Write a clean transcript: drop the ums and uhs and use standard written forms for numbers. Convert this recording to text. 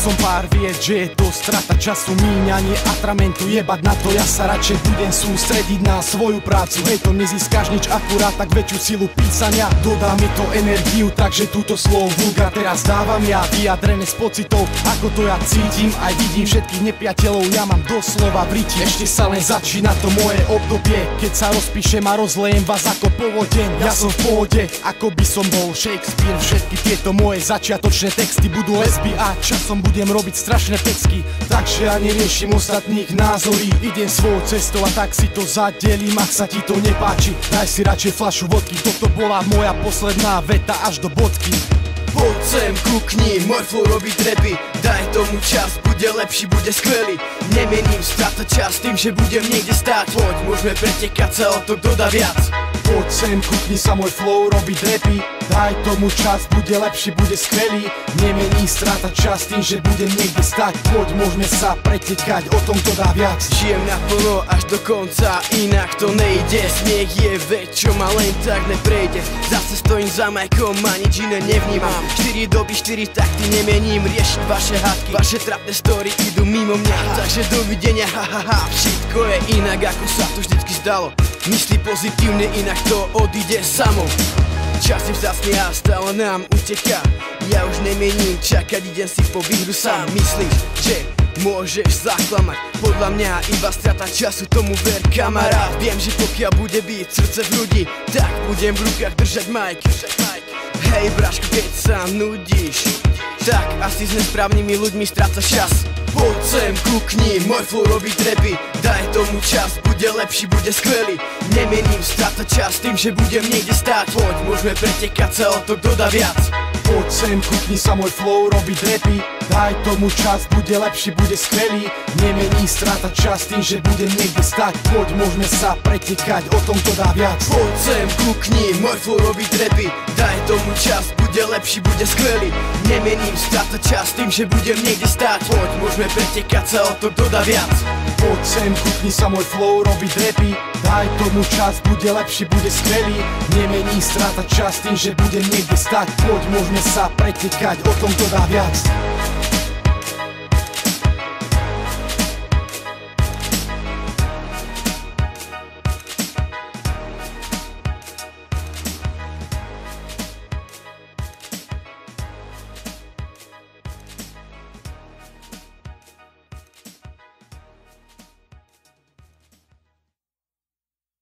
som pár vied, že je to strata času, míňanie atramentu, jebať na to, ja sa radšej budem sústrediť na svoju prácu. Hej, to nezískaš nič akurát, tak väčšiu silu písania dodá mi to energiu, takže túto slovo vulgár teraz dávam ja, vyjadrené s pocitov, ako to ja cítim, aj vidím všetkých nepriateľov, ja mám doslova v riti. Ešte sa len začína to moje obdobie, keď sa rozpíšem a rozlejem vás ako povodeň. Ja som v pohode, ako by som bol Shakespeare. Všetky tieto moje začiatočné texty budú lesby a časom budem robiť strašné pecky, takže ja neriešim ostatných názory, idem svojou cestou a tak si to zadelím. Ak sa ti to nepáči, daj si radšej fľašu vodky, toto bola moja posledná veta až do bodky. Poď sem, kukni, môj flow robí trepy, daj tomu čas, bude lepší, bude skvelý. Nemením strácať čas tým, že budem niekde stáť, poď, môžeme pretekať sa o to, kto dá viac. Poď sem, kukni sa, môj flow robí trepy, daj tomu čas, bude lepší, bude skvelý. Nemení strácať čas tým, že budem niekde stať, poď, môžeme sa pretekať o tom, kto dá viac. Žijem naplno až do konca, inak to nejde. Smiech je vec, čo ma len tak neprejde. Zase stojím za majkom a nič iné nevnímam. 4 doby, 4 takty, nemením riešiť vaše hádky. Vaše trapné story idú mimo mňa, takže dovidenia, hahaha. Všetko je inak, ako sa to vždycky zdalo. Myslí pozitívne, inak to odíde samo. Čas je vzácny a stále nám uteká. Ja už nemením čakať, idem si po výhru sám. Myslíš, že môžeš zaklamať? Podľa mňa iba strata času, tomu ver, kamarát. Viem, že pokiaľ bude byť srdce v ľudí, tak budem v rukách držať mic. Hej braško, keď sa nudíš, tak asi s nesprávnymi ľuďmi strácaš čas. Poď sem, kukni, môj flow robí trepy, daj tomu čas, bude lepší, bude skvelý. Nemením strácať čas tým, že budem niekde stáť, poď, môžeme pretekať sa o to, kto dá viac. Poď sem, kukni sa, môj flow robí trepy, daj tomu čas, bude lepší, bude skvelý. Nemení strácať čas tým, že budem niekde stať, poď, môžeme sa pretekať o tom, kto dá viac. Poď sem, kukni, môj flow robí trepy, daj tomu čas, bude lepší, bude skvelý. Nemením strácať čas tým, že budem niekde stáť, poď, môžeme pretekať sa o to, kto dá viac. Poď sem, kukni sa, môj flow robí trepy, daj tomu čas, bude lepší, bude skvelý. Nemení strácať čas tým, že budem niekde stať, poď, môžeme sa pretekať o tom, kto dá viac.